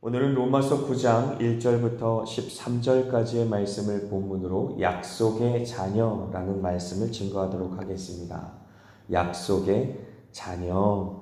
오늘은 로마서 9장 1절부터 13절까지의 말씀을 본문으로 약속의 자녀라는 말씀을 증거하도록 하겠습니다. 약속의 자녀.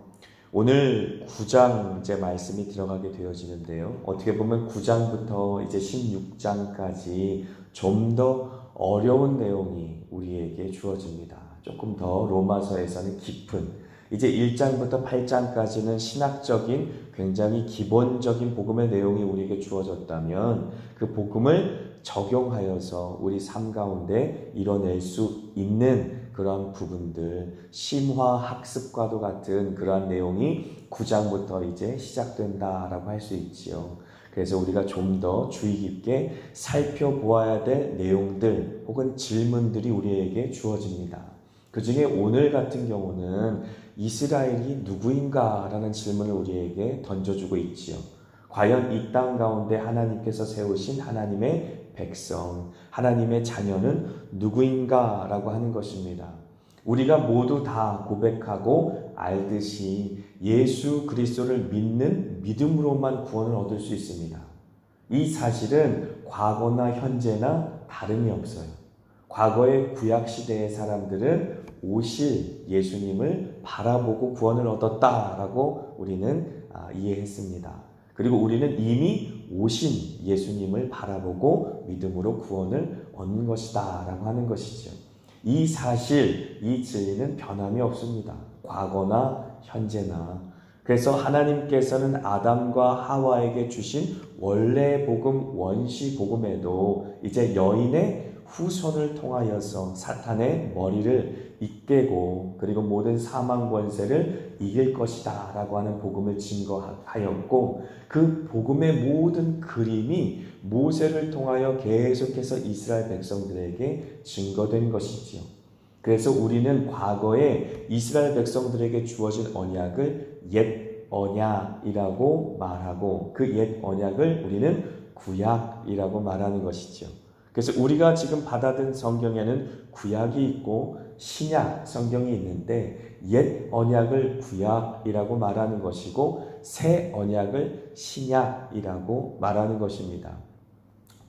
오늘 9장 이제 말씀이 들어가게 되어지는데요. 어떻게 보면 9장부터 이제 16장까지 좀 더 어려운 내용이 우리에게 주어집니다. 조금 더 로마서에서는 깊은, 이제 1장부터 8장까지는 신학적인 굉장히 기본적인 복음의 내용이 우리에게 주어졌다면 그 복음을 적용하여서 우리 삶 가운데 이뤄낼 수 있는 그러한 부분들, 심화 학습과도 같은 그러한 내용이 9장부터 이제 시작된다라고 할 수 있지요. 그래서 우리가 좀 더 주의 깊게 살펴보아야 될 내용들 혹은 질문들이 우리에게 주어집니다. 그 중에 오늘 같은 경우는 이스라엘이 누구인가? 라는 질문을 우리에게 던져주고 있지요. 과연 이 땅 가운데 하나님께서 세우신 하나님의 백성, 하나님의 자녀는 누구인가? 라고 하는 것입니다. 우리가 모두 다 고백하고 알듯이 예수 그리스도를 믿는 믿음으로만 구원을 얻을 수 있습니다. 이 사실은 과거나 현재나 다름이 없어요. 과거의 구약시대의 사람들은 오실 예수님을 바라보고 구원을 얻었다라고 우리는 이해했습니다. 그리고 우리는 이미 오신 예수님을 바라보고 믿음으로 구원을 얻는 것이다 라고 하는 것이죠. 이 사실, 이 진리는 변함이 없습니다. 과거나 현재나. 그래서 하나님께서는 아담과 하와에게 주신 원래 복음, 원시 복음에도 이제 여인의 후손을 통하여서 사탄의 머리를 이깨고 그리고 모든 사망 권세를 이길 것이다 라고 하는 복음을 증거하였고, 그 복음의 모든 그림이 모세를 통하여 계속해서 이스라엘 백성들에게 증거된 것이지요. 그래서 우리는 과거에 이스라엘 백성들에게 주어진 언약을 옛 언약이라고 말하고 그 옛 언약을 우리는 구약이라고 말하는 것이죠. 그래서 우리가 지금 받아든 성경에는 구약이 있고 신약 성경이 있는데 옛 언약을 구약이라고 말하는 것이고 새 언약을 신약이라고 말하는 것입니다.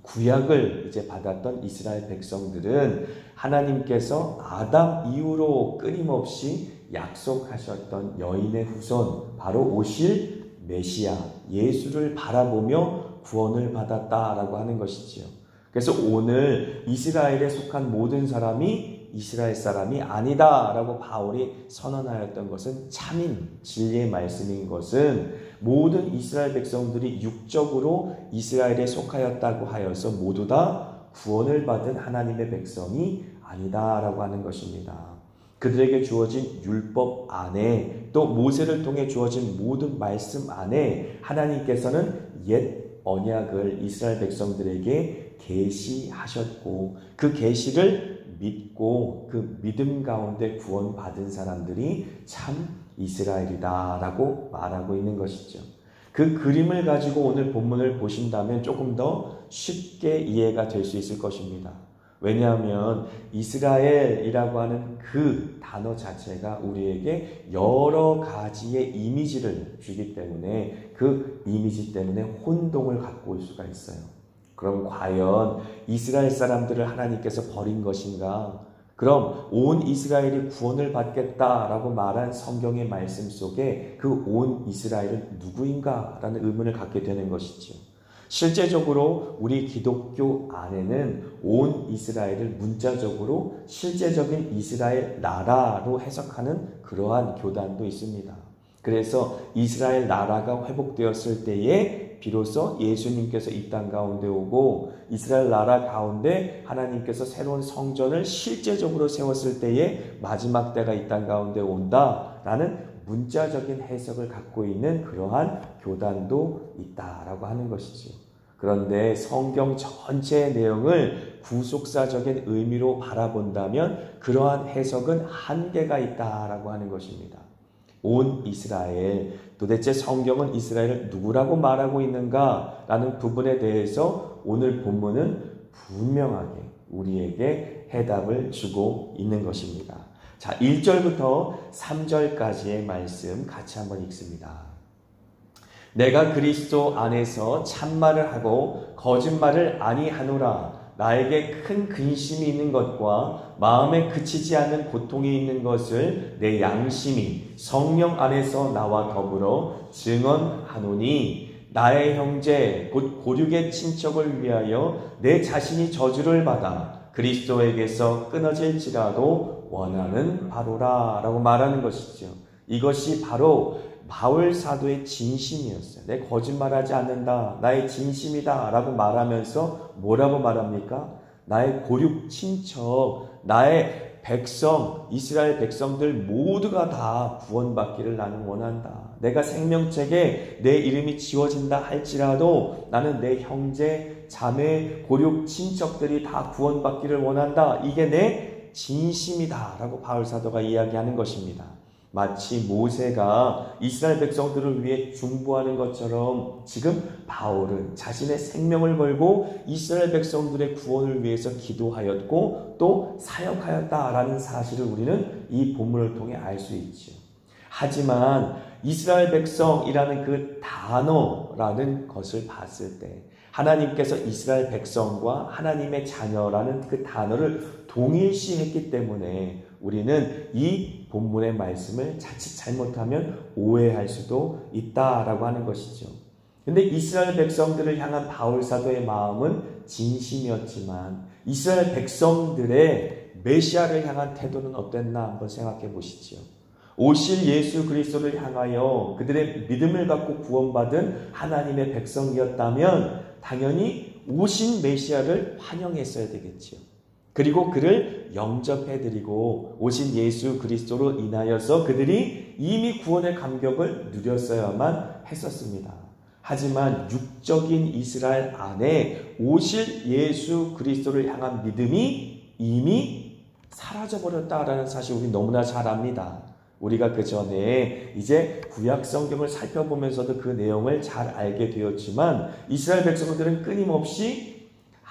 구약을 이제 받았던 이스라엘 백성들은 하나님께서 아담 이후로 끊임없이 약속하셨던 여인의 후손, 바로 오실 메시아 예수를 바라보며 구원을 받았다라고 하는 것이지요. 그래서 오늘 이스라엘에 속한 모든 사람이 이스라엘 사람이 아니다라고 바울이 선언하였던 것은 참인 진리의 말씀인 것은 모든 이스라엘 백성들이 육적으로 이스라엘에 속하였다고 하여서 모두 다 구원을 받은 하나님의 백성이 아니다라고 하는 것입니다. 그들에게 주어진 율법 안에 또 모세를 통해 주어진 모든 말씀 안에 하나님께서는 옛 언약을 이스라엘 백성들에게 계시하셨고 그 계시를 믿고 그 믿음 가운데 구원받은 사람들이 참 이스라엘이다라고 말하고 있는 것이죠. 그 그림을 가지고 오늘 본문을 보신다면 조금 더 쉽게 이해가 될 수 있을 것입니다. 왜냐하면 이스라엘이라고 하는 그 단어 자체가 우리에게 여러 가지의 이미지를 주기 때문에 그 이미지 때문에 혼동을 갖고 올 수가 있어요. 그럼 과연 이스라엘 사람들을 하나님께서 버린 것인가? 그럼 온 이스라엘이 구원을 받겠다라고 말한 성경의 말씀 속에 그 온 이스라엘은 누구인가? 라는 의문을 갖게 되는 것이죠. 실제적으로 우리 기독교 안에는 온 이스라엘을 문자적으로 실제적인 이스라엘 나라로 해석하는 그러한 교단도 있습니다. 그래서 이스라엘 나라가 회복되었을 때에 비로소 예수님께서 이 땅 가운데 오고 이스라엘 나라 가운데 하나님께서 새로운 성전을 실제적으로 세웠을 때에 마지막 때가 이 땅 가운데 온다라는 문자적인 해석을 갖고 있는 그러한 교단도 있다라고 하는 것이죠. 그런데 성경 전체의 내용을 구속사적인 의미로 바라본다면 그러한 해석은 한계가 있다라고 하는 것입니다. 온 이스라엘, 도대체 성경은 이스라엘을 누구라고 말하고 있는가? 라는 부분에 대해서 오늘 본문은 분명하게 우리에게 해답을 주고 있는 것입니다. 자, 1절부터 3절까지의 말씀 같이 한번 읽습니다. 내가 그리스도 안에서 참말을 하고 거짓말을 아니하노라. 나에게 큰 근심이 있는 것과 마음에 그치지 않는 고통이 있는 것을 내 양심이 성령 안에서 나와 더불어 증언하노니 나의 형제 곧 고륙의 친척을 위하여 내 자신이 저주를 받아 그리스도에게서 끊어질지라도 원하는 바로라 라고 말하는 것이죠. 이것이 바로 바울 사도의 진심이었어요. 내 거짓말하지 않는다. 나의 진심이다 라고 말하면서 뭐라고 말합니까? 나의 고륙 친척, 나의 백성, 이스라엘 백성들 모두가 다 구원받기를 나는 원한다. 내가 생명책에 내 이름이 지워진다 할지라도 나는 내 형제, 자매, 고륙 친척들이 다 구원받기를 원한다. 이게 내 진심이다 라고 바울 사도가 이야기하는 것입니다. 마치 모세가 이스라엘 백성들을 위해 중보하는 것처럼 지금 바울은 자신의 생명을 걸고 이스라엘 백성들의 구원을 위해서 기도하였고 또 사역하였다라는 사실을 우리는 이 본문을 통해 알 수 있죠. 하지만 이스라엘 백성이라는 그 단어라는 것을 봤을 때 하나님께서 이스라엘 백성과 하나님의 자녀라는 그 단어를 동일시했기 때문에 우리는 이 본문의 말씀을 자칫 잘못하면 오해할 수도 있다라고 하는 것이죠. 근데 이스라엘 백성들을 향한 바울 사도의 마음은 진심이었지만 이스라엘 백성들의 메시아를 향한 태도는 어땠나 한번 생각해 보시죠. 오실 예수 그리스도를 향하여 그들의 믿음을 갖고 구원받은 하나님의 백성이었다면 당연히 오신 메시아를 환영했어야 되겠지요. 그리고 그를 영접해드리고 오신 예수 그리스도로 인하여서 그들이 이미 구원의 감격을 누렸어야만 했었습니다. 하지만 육적인 이스라엘 안에 오실 예수 그리스도를 향한 믿음이 이미 사라져버렸다라는 사실 우리 너무나 잘 압니다. 우리가 그 전에 이제 구약 성경을 살펴보면서도 그 내용을 잘 알게 되었지만 이스라엘 백성들은 끊임없이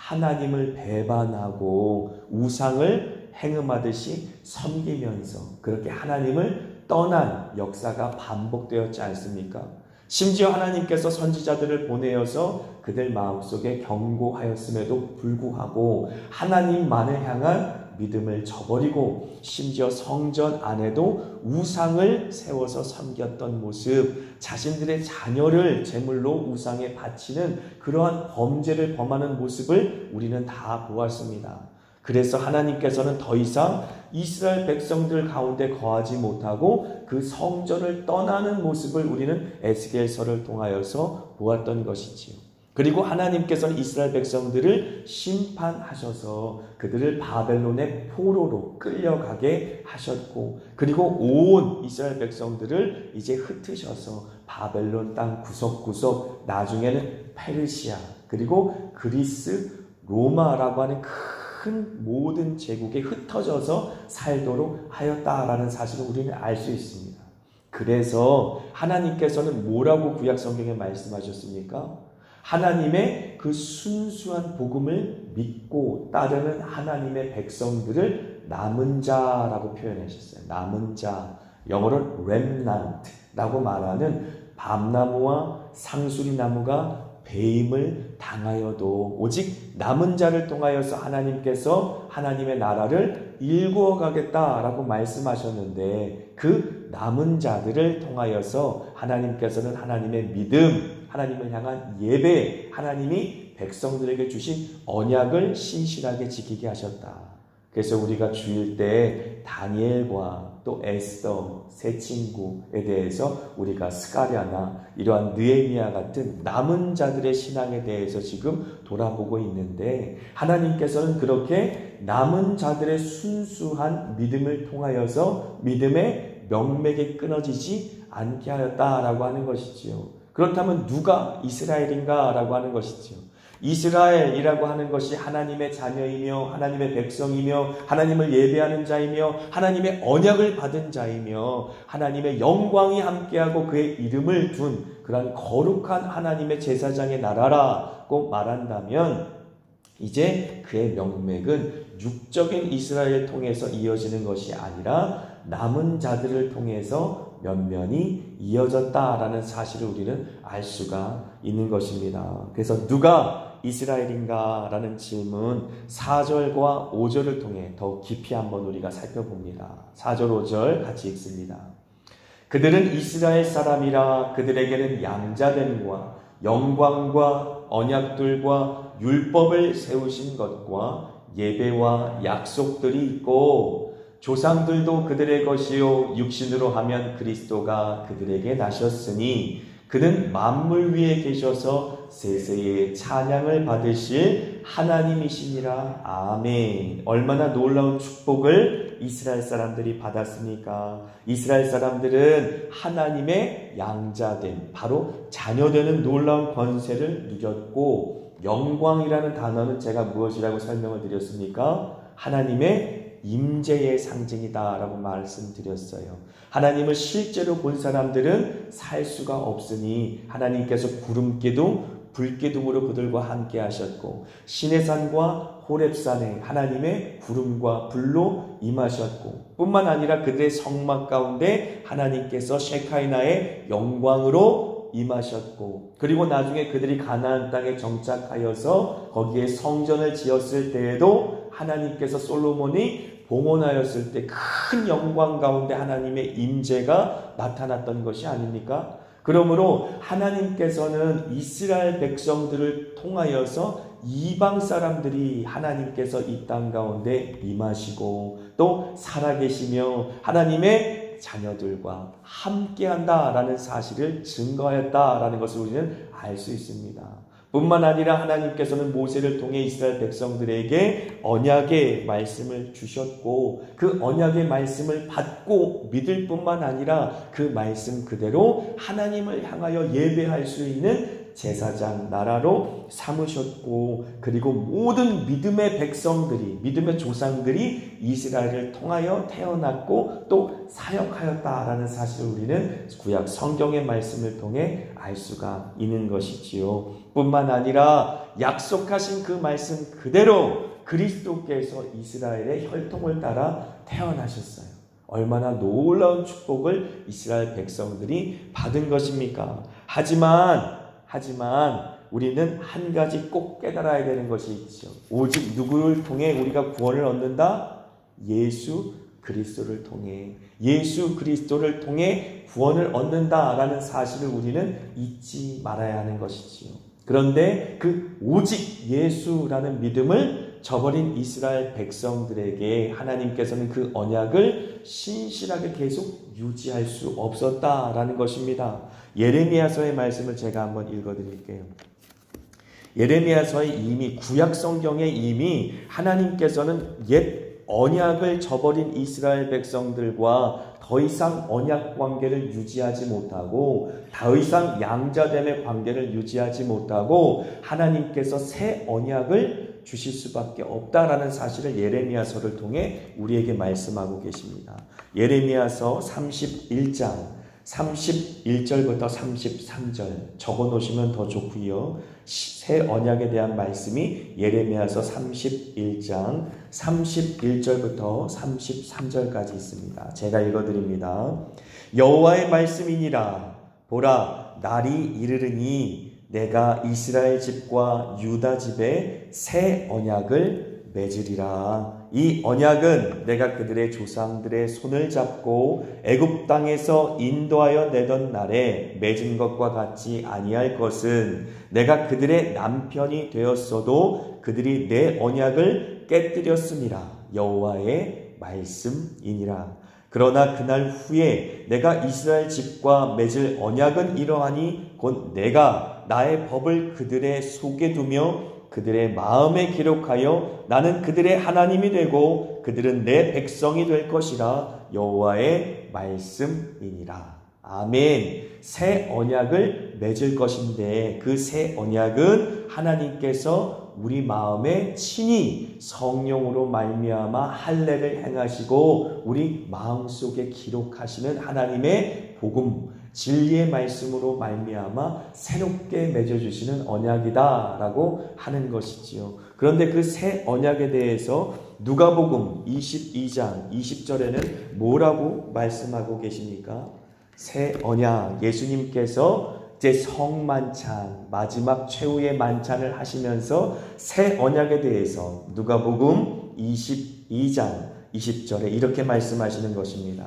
하나님을 배반하고 우상을 행음하듯이 섬기면서 그렇게 하나님을 떠난 역사가 반복되었지 않습니까? 심지어 하나님께서 선지자들을 보내어서 그들 마음속에 경고하였음에도 불구하고 하나님만을 향한 믿음을 저버리고 심지어 성전 안에도 우상을 세워서 섬겼던 모습, 자신들의 자녀를 제물로 우상에 바치는 그러한 범죄를 범하는 모습을 우리는 다 보았습니다. 그래서 하나님께서는 더 이상 이스라엘 백성들 가운데 거하지 못하고 그 성전을 떠나는 모습을 우리는 에스겔서를 통하여서 보았던 것이지요. 그리고 하나님께서는 이스라엘 백성들을 심판하셔서 그들을 바벨론의 포로로 끌려가게 하셨고 그리고 온 이스라엘 백성들을 이제 흩으셔서 바벨론 땅 구석구석 나중에는 페르시아 그리고 그리스, 로마라고 하는 큰 모든 제국에 흩어져서 살도록 하였다라는 사실을 우리는 알 수 있습니다. 그래서 하나님께서는 뭐라고 구약 성경에 말씀하셨습니까? 하나님의 그 순수한 복음을 믿고 따르는 하나님의 백성들을 남은 자라고 표현하셨어요. 남은 자, 영어로 remnant라고 말하는 밤나무와 상수리나무가 배임을 당하여도 오직 남은 자를 통하여서 하나님께서 하나님의 나라를 일구어 가겠다라고 말씀하셨는데 그 남은 자들을 통하여서 하나님께서는 하나님의 믿음, 하나님을 향한 예배, 하나님이 백성들에게 주신 언약을 신실하게 지키게 하셨다. 그래서 우리가 주일 때 다니엘과 또 에스더, 세 친구에 대해서 우리가 스가랴나 이러한 느헤미야 같은 남은 자들의 신앙에 대해서 지금 돌아보고 있는데 하나님께서는 그렇게 남은 자들의 순수한 믿음을 통하여서 믿음의 명맥이 끊어지지 않게 하였다라고 하는 것이지요. 그렇다면 누가 이스라엘인가 라고 하는 것이죠. 이스라엘이라고 하는 것이 하나님의 자녀이며 하나님의 백성이며 하나님을 예배하는 자이며 하나님의 언약을 받은 자이며 하나님의 영광이 함께하고 그의 이름을 둔 그런 거룩한 하나님의 제사장의 나라라고 말한다면 이제 그의 명맥은 육적인 이스라엘을 통해서 이어지는 것이 아니라 남은 자들을 통해서 면면이 이어졌다라는 사실을 우리는 알 수가 있는 것입니다. 그래서 누가 이스라엘인가? 라는 질문 4절과 5절을 통해 더욱 깊이 한번 우리가 살펴봅니다. 4절 5절 같이 읽습니다. 그들은 이스라엘 사람이라 그들에게는 양자됨과 영광과 언약들과 율법을 세우신 것과 예배와 약속들이 있고 조상들도 그들의 것이요 육신으로 하면 그리스도가 그들에게 나셨으니 그는 만물 위에 계셔서 세세의 찬양을 받으실 하나님이시니라. 아멘. 얼마나 놀라운 축복을 이스라엘 사람들이 받았습니까? 이스라엘 사람들은 하나님의 양자됨, 바로 자녀되는 놀라운 권세를 누렸고, 영광이라는 단어는 제가 무엇이라고 설명을 드렸습니까? 하나님의 임재의 상징이다 라고 말씀드렸어요. 하나님을 실제로 본 사람들은 살 수가 없으니 하나님께서 구름기둥, 불기둥으로 그들과 함께 하셨고 시내산과 호렙산에 하나님의 구름과 불로 임하셨고 뿐만 아니라 그들의 성막 가운데 하나님께서 셰카이나의 영광으로 임하셨고 그리고 나중에 그들이 가나안 땅에 정착하여서 거기에 성전을 지었을 때에도 하나님께서 솔로몬이 봉헌하였을 때 큰 영광 가운데 하나님의 임재가 나타났던 것이 아닙니까? 그러므로 하나님께서는 이스라엘 백성들을 통하여서 이방 사람들이 하나님께서 이 땅 가운데 임하시고 또 살아계시며 하나님의 자녀들과 함께한다라는 사실을 증거하였다라는 것을 우리는 알 수 있습니다. 뿐만 아니라 하나님께서는 모세를 통해 이스라엘 백성들에게 언약의 말씀을 주셨고 그 언약의 말씀을 받고 믿을 뿐만 아니라 그 말씀 그대로 하나님을 향하여 예배할 수 있는 제사장 나라로 삼으셨고 그리고 모든 믿음의 백성들이 믿음의 조상들이 이스라엘을 통하여 태어났고 또 사역하였다라는 사실을 우리는 구약 성경의 말씀을 통해 알 수가 있는 것이지요. 뿐만 아니라 약속하신 그 말씀 그대로 그리스도께서 이스라엘의 혈통을 따라 태어나셨어요. 얼마나 놀라운 축복을 이스라엘 백성들이 받은 것입니까? 하지만 우리는 한 가지 꼭 깨달아야 되는 것이 있죠. 오직 누구를 통해 우리가 구원을 얻는다? 예수 그리스도를 통해. 예수 그리스도를 통해 구원을 얻는다라는 사실을 우리는 잊지 말아야 하는 것이지요. 그런데 그 오직 예수라는 믿음을 저버린 이스라엘 백성들에게 하나님께서는 그 언약을 신실하게 계속 유지할 수 없었다라는 것입니다. 예레미야서의 말씀을 제가 한번 읽어드릴게요. 예레미야서에 이미 구약 성경에 이미 하나님께서는 옛 언약을 저버린 이스라엘 백성들과 더 이상 언약 관계를 유지하지 못하고 더 이상 양자됨의 관계를 유지하지 못하고 하나님께서 새 언약을 주실 수밖에 없다라는 사실을 예레미야서를 통해 우리에게 말씀하고 계십니다. 예레미야서 31장 31절부터 33절 적어 놓으시면 더 좋고요. 새 언약에 대한 말씀이 예레미야서 31장 31절부터 33절까지 있습니다. 제가 읽어드립니다. 여호와의 말씀이니라. 보라, 날이 이르르니 내가 이스라엘 집과 유다 집에 새 언약을 맺으리라. 이 언약은 내가 그들의 조상들의 손을 잡고 애굽 땅에서 인도하여 내던 날에 맺은 것과 같지 아니할 것은 내가 그들의 남편이 되었어도 그들이 내 언약을 깨뜨렸음이라. 여호와의 말씀이니라. 그러나 그날 후에 내가 이스라엘 집과 맺을 언약은 이러하니 곧 내가 나의 법을 그들의 속에 두며 그들의 마음에 기록하여 나는 그들의 하나님이 되고 그들은 내 백성이 될 것이라. 여호와의 말씀이니라. 아멘. 새 언약을 맺을 것인데 그 새 언약은 하나님께서 우리 마음에 친히 성령으로 말미암아 할례를 행하시고 우리 마음속에 기록하시는 하나님의 복음 진리의 말씀으로 말미암아 새롭게 맺어주시는 언약이다라고 하는 것이지요. 그런데 그 새 언약에 대해서 누가복음 22장 20절에는 뭐라고 말씀하고 계십니까? 새 언약, 예수님께서 이제 성만찬, 마지막 최후의 만찬을 하시면서 새 언약에 대해서 누가복음 22장 20절에 이렇게 말씀하시는 것입니다.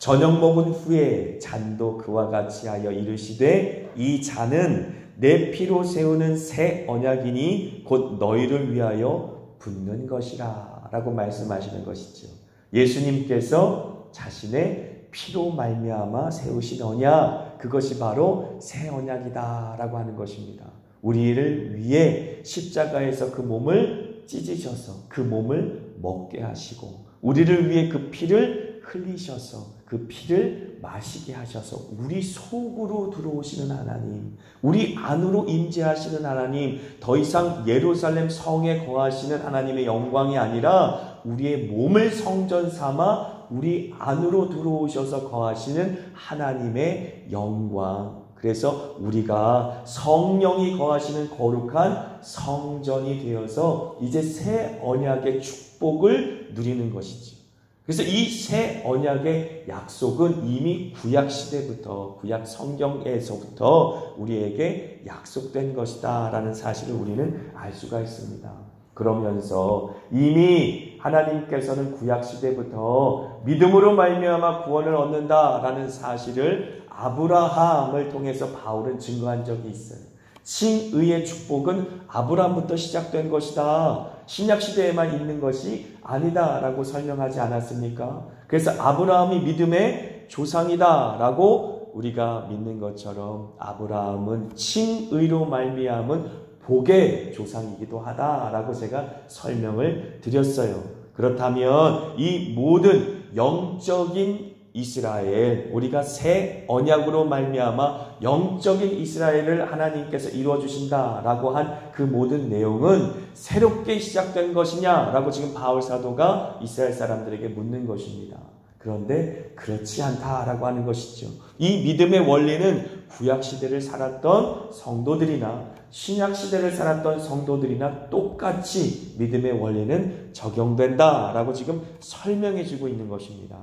저녁 먹은 후에 잔도 그와 같이 하여 이르시되 이 잔은 내 피로 세우는 새 언약이니 곧 너희를 위하여 붓는 것이라 라고 말씀하시는 것이죠. 예수님께서 자신의 피로 말미암아 세우신 언약, 그것이 바로 새 언약이다 라고 하는 것입니다. 우리를 위해 십자가에서 그 몸을 찢으셔서 그 몸을 먹게 하시고 우리를 위해 그 피를 흘리셔서 그 피를 마시게 하셔서 우리 속으로 들어오시는 하나님, 우리 안으로 임재하시는 하나님, 더 이상 예루살렘 성에 거하시는 하나님의 영광이 아니라 우리의 몸을 성전 삼아 우리 안으로 들어오셔서 거하시는 하나님의 영광. 그래서 우리가 성령이 거하시는 거룩한 성전이 되어서 이제 새 언약의 축복을 누리는 것이지. 그래서 이 새 언약의 약속은 이미 구약시대부터, 구약 성경에서부터 우리에게 약속된 것이다 라는 사실을 우리는 알 수가 있습니다. 그러면서 이미 하나님께서는 구약시대부터 믿음으로 말미암아 구원을 얻는다라는 사실을 아브라함을 통해서 바울은 증거한 적이 있어요. 칭의의 축복은 아브라함부터 시작된 것이다. 신약시대에만 있는 것이 아니다 라고 설명하지 않았습니까? 그래서 아브라함이 믿음의 조상이다 라고 우리가 믿는 것처럼 아브라함은 칭의로 말미암은 복의 조상이기도 하다라고 제가 설명을 드렸어요. 그렇다면 이 모든 영적인 이스라엘, 우리가 새 언약으로 말미암아 영적인 이스라엘을 하나님께서 이루어 주신다라고 한 그 모든 내용은 새롭게 시작된 것이냐라고 지금 바울 사도가 이스라엘 사람들에게 묻는 것입니다. 그런데 그렇지 않다라고 하는 것이죠. 이 믿음의 원리는 구약시대를 살았던 성도들이나 신약시대를 살았던 성도들이나 똑같이 믿음의 원리는 적용된다라고 지금 설명해 주고 있는 것입니다.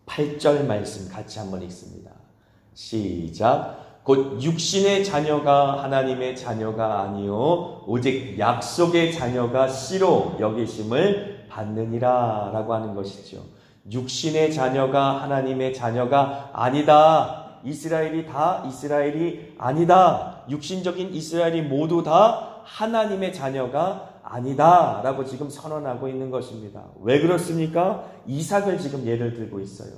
8절 말씀 같이 한번 읽습니다. 시작. 곧 육신의 자녀가 하나님의 자녀가 아니요 오직 약속의 자녀가 씨로 여기심을 받느니라 라고 하는 것이죠. 육신의 자녀가 하나님의 자녀가 아니다. 이스라엘이 다 이스라엘이 아니다. 육신적인 이스라엘이 모두 다 하나님의 자녀가 아니다 라고 지금 선언하고 있는 것입니다. 왜 그렇습니까? 이삭을 지금 예를 들고 있어요.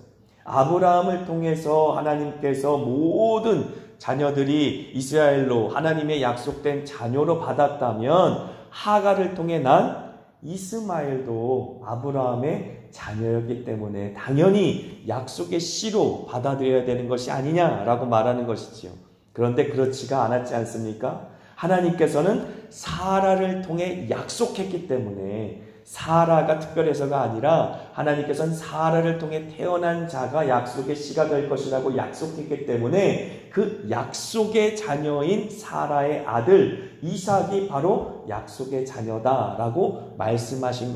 아브라함을 통해서 하나님께서 모든 자녀들이 이스라엘로 하나님의 약속된 자녀로 받았다면 하갈을 통해 난 이스마엘도 아브라함의 자녀였기 때문에 당연히 약속의 씨로 받아들여야 되는 것이 아니냐라고 말하는 것이지요. 그런데 그렇지가 않았지 않습니까? 하나님께서는 사라를 통해 약속했기 때문에 사라가 특별해서가 아니라 하나님께서는 사라를 통해 태어난 자가 약속의 씨가 될 것이라고 약속했기 때문에 그 약속의 자녀인 사라의 아들 이삭이 바로 약속의 자녀다라고 말씀하신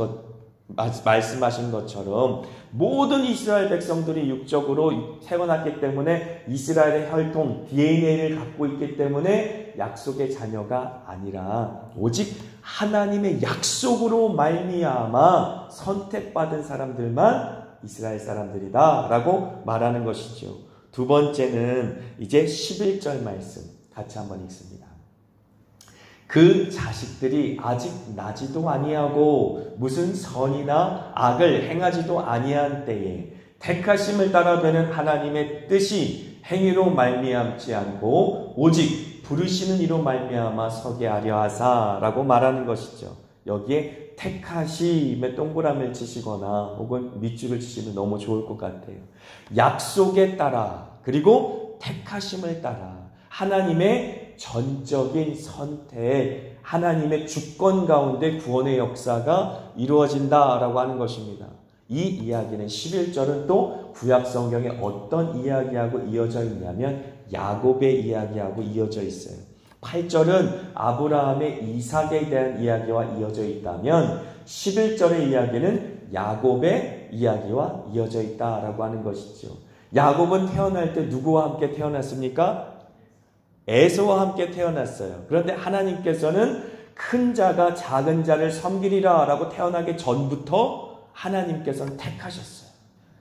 것처럼 모든 이스라엘 백성들이 육적으로 태어났기 때문에 이스라엘의 혈통 DNA를 갖고 있기 때문에 약속의 자녀가 아니라 오직 하나님의 약속으로 말미암아 선택받은 사람들만 이스라엘 사람들이다 라고 말하는 것이죠. 두 번째는 이제 11절 말씀 같이 한번 읽습니다. 그 자식들이 아직 나지도 아니하고 무슨 선이나 악을 행하지도 아니한 때에 택하심을 따라 되는 하나님의 뜻이 행위로 말미암지 않고 오직 부르시는 이로 말미암아 서게 하려 하사라고 말하는 것이죠. 여기에 택하심에 동그라미를 치시거나 혹은 밑줄을 치시면 너무 좋을 것 같아요. 약속에 따라 그리고 택하심을 따라 하나님의 전적인 선택, 하나님의 주권 가운데 구원의 역사가 이루어진다라고 하는 것입니다. 이 이야기는 11절은 또 구약 성경에 어떤 이야기하고 이어져 있냐면 야곱의 이야기하고 이어져 있어요. 8절은 아브라함의 이삭에 대한 이야기와 이어져 있다면 11절의 이야기는 야곱의 이야기와 이어져 있다라고 하는 것이죠. 야곱은 태어날 때 누구와 함께 태어났습니까? 에서와 함께 태어났어요. 그런데 하나님께서는 큰 자가 작은 자를 섬기리라 라고 태어나기 전부터 하나님께서는 택하셨어요.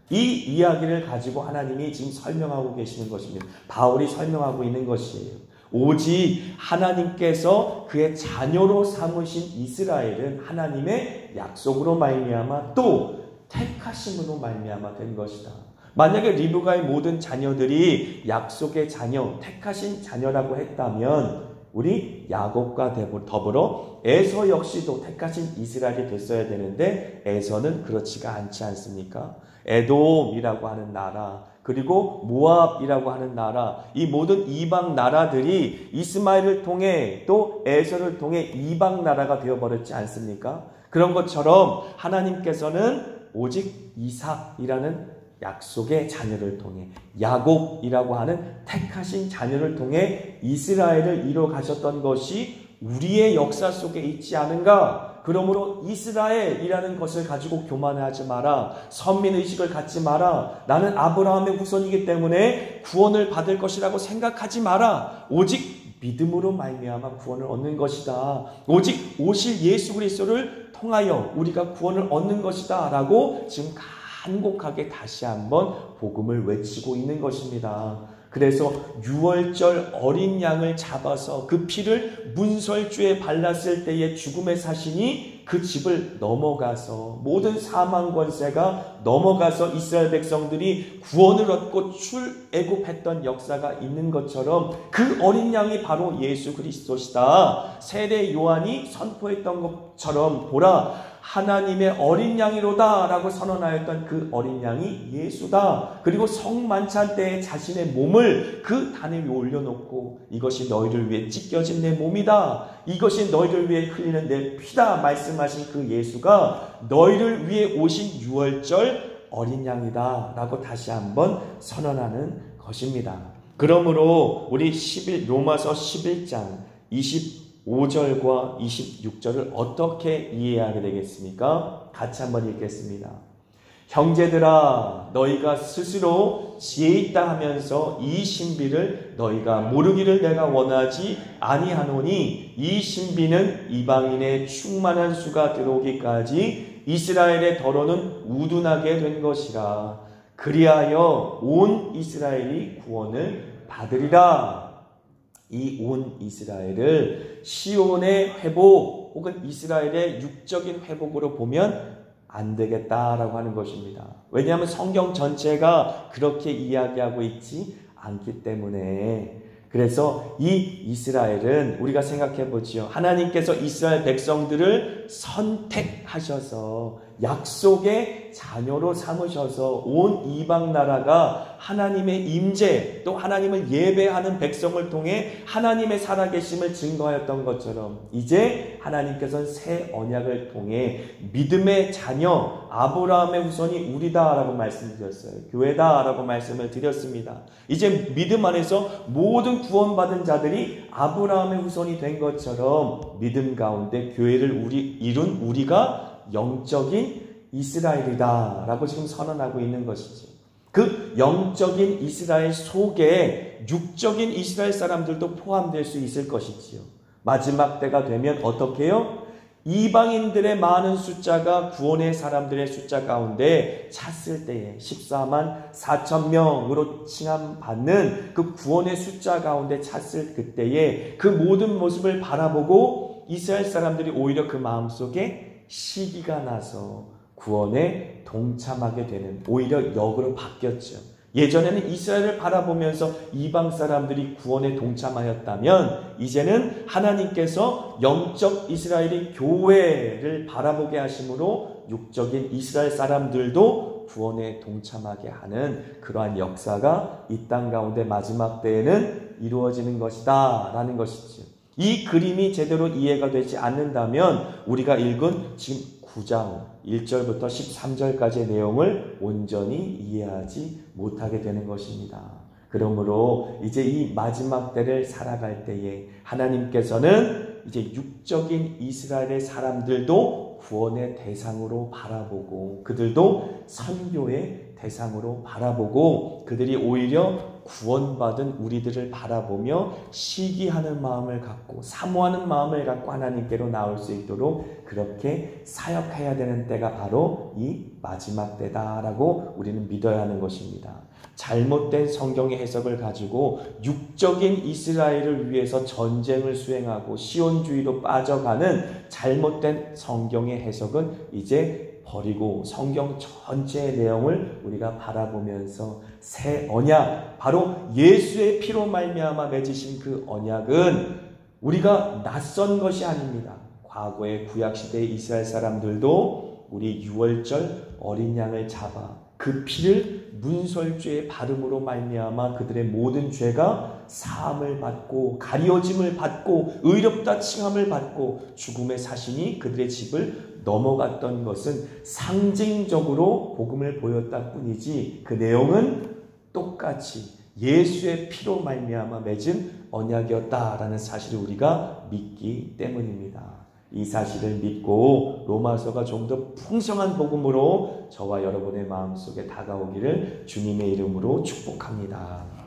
이 이야기를 가지고 하나님이 지금 설명하고 계시는 것입니다. 바울이 설명하고 있는 것이에요. 오직 하나님께서 그의 자녀로 삼으신 이스라엘은 하나님의 약속으로 말미암아 또 택하심으로 말미암아 된 것이다. 만약에 리브가의 모든 자녀들이 약속의 자녀, 택하신 자녀라고 했다면 우리 야곱과 더불어 에서 역시도 택하신 이스라엘이 됐어야 되는데 에서는 그렇지가 않지 않습니까? 에돔이라고 하는 나라, 그리고 모압이라고 하는 나라, 이 모든 이방 나라들이 이스마엘을 통해 또 에서를 통해 이방 나라가 되어버렸지 않습니까? 그런 것처럼 하나님께서는 오직 이삭이라는 약속의 자녀를 통해, 야곱이라고 하는 택하신 자녀를 통해 이스라엘을 이뤄 가셨던 것이 우리의 역사 속에 있지 않은가? 그러므로 이스라엘이라는 것을 가지고 교만하지 마라. 선민의식을 갖지 마라. 나는 아브라함의 후손이기 때문에 구원을 받을 것이라고 생각하지 마라. 오직 믿음으로 말미암아 구원을 얻는 것이다. 오직 오실 예수 그리스도를 통하여 우리가 구원을 얻는 것이다 라고 지금 간곡하게 다시 한번 복음을 외치고 있는 것입니다. 그래서 유월절 어린 양을 잡아서 그 피를 문설주에 발랐을 때의 죽음의 사신이 그 집을 넘어가서 모든 사망 권세가 넘어가서 이스라엘 백성들이 구원을 얻고 출애굽했던 역사가 있는 것처럼 그 어린 양이 바로 예수 그리스도시다. 세례 요한이 선포했던 것처럼 보라 하나님의 어린 양이로다 라고 선언하였던 그 어린 양이 예수다. 그리고 성만찬 때에 자신의 몸을 그 단을 위에 올려놓고 이것이 너희를 위해 찢겨진 내 몸이다. 이것이 너희를 위해 흘리는 내 피다 말씀하신 그 예수가 너희를 위해 오신 유월절 어린 양이다 라고 다시 한번 선언하는 것입니다. 그러므로 우리 로마서 11장 25절과 26절을 어떻게 이해하게 되겠습니까? 같이 한번 읽겠습니다. 형제들아 너희가 스스로 지혜 있다 하면서 이 신비를 너희가 모르기를 내가 원하지 아니하노니 이 신비는 이방인의 충만한 수가 들어오기까지 이스라엘의 더러는 우둔하게 된 것이라. 그리하여 온 이스라엘이 구원을 받으리라. 이 온 이스라엘을 시온의 회복 혹은 이스라엘의 육적인 회복으로 보면 안 되겠다라고 하는 것입니다. 왜냐하면 성경 전체가 그렇게 이야기하고 있지 않기 때문에. 그래서 이 이스라엘은 우리가 생각해 보지요. 하나님께서 이스라엘 백성들을 선택하셔서 약속의 자녀로 삼으셔서 온 이방 나라가 하나님의 임재 또 하나님을 예배하는 백성을 통해 하나님의 살아계심을 증거하였던 것처럼 이제 하나님께서는 새 언약을 통해 믿음의 자녀 아브라함의 후손이 우리다라고 말씀드렸어요. 교회다라고 말씀을 드렸습니다. 이제 믿음 안에서 모든 구원받은 자들이 아브라함의 후손이 된 것처럼 믿음 가운데 교회를 이룬 우리가 영적인 이스라엘이다 라고 지금 선언하고 있는 것이죠. 그 영적인 이스라엘 속에 육적인 이스라엘 사람들도 포함될 수 있을 것이지요. 마지막 때가 되면 어떻게 해요? 이방인들의 많은 숫자가 구원의 사람들의 숫자 가운데 찼을 때에 14만 4천 명으로 칭함받는 그 구원의 숫자 가운데 찼을 그때에 그 모든 모습을 바라보고 이스라엘 사람들이 오히려 그 마음속에 시기가 나서 구원에 동참하게 되는 오히려 역으로 바뀌었죠. 예전에는 이스라엘을 바라보면서 이방 사람들이 구원에 동참하였다면 이제는 하나님께서 영적 이스라엘이 교회를 바라보게 하심으로 육적인 이스라엘 사람들도 구원에 동참하게 하는 그러한 역사가 이 땅 가운데 마지막 때에는 이루어지는 것이다 라는 것이죠. 이 그림이 제대로 이해가 되지 않는다면 우리가 읽은 지금 9장 1절부터 13절까지의 내용을 온전히 이해하지 못하게 되는 것입니다. 그러므로 이제 이 마지막 때를 살아갈 때에 하나님께서는 이제 육적인 이스라엘의 사람들도 구원의 대상으로 바라보고 그들도 선교의 대상으로 바라보고 그들이 오히려 구원받은 우리들을 바라보며 시기하는 마음을 갖고 사모하는 마음을 갖고 하나님께로 나올 수 있도록 그렇게 사역해야 되는 때가 바로 이 마지막 때다라고 우리는 믿어야 하는 것입니다. 잘못된 성경의 해석을 가지고 육적인 이스라엘을 위해서 전쟁을 수행하고 시온주의로 빠져가는 잘못된 성경의 해석은 이제 버리고 성경 전체의 내용을 우리가 바라보면서 새 언약, 바로 예수의 피로 말미암아 맺으신 그 언약은 우리가 낯선 것이 아닙니다. 과거의 구약시대의 이스라엘 사람들도 우리 유월절 어린 양을 잡아 그 피를 문설주의 바름으로 말미암아 그들의 모든 죄가 사함을 받고 가리워짐을 받고 의롭다 칭함을 받고 죽음의 사신이 그들의 집을 넘어갔던 것은 상징적으로 복음을 보였다 뿐이지 그 내용은 똑같이 예수의 피로 말미암아 맺은 언약이었다라는 사실을 우리가 믿기 때문입니다. 이 사실을 믿고 로마서가 좀 더 풍성한 복음으로 저와 여러분의 마음속에 다가오기를 주님의 이름으로 축복합니다.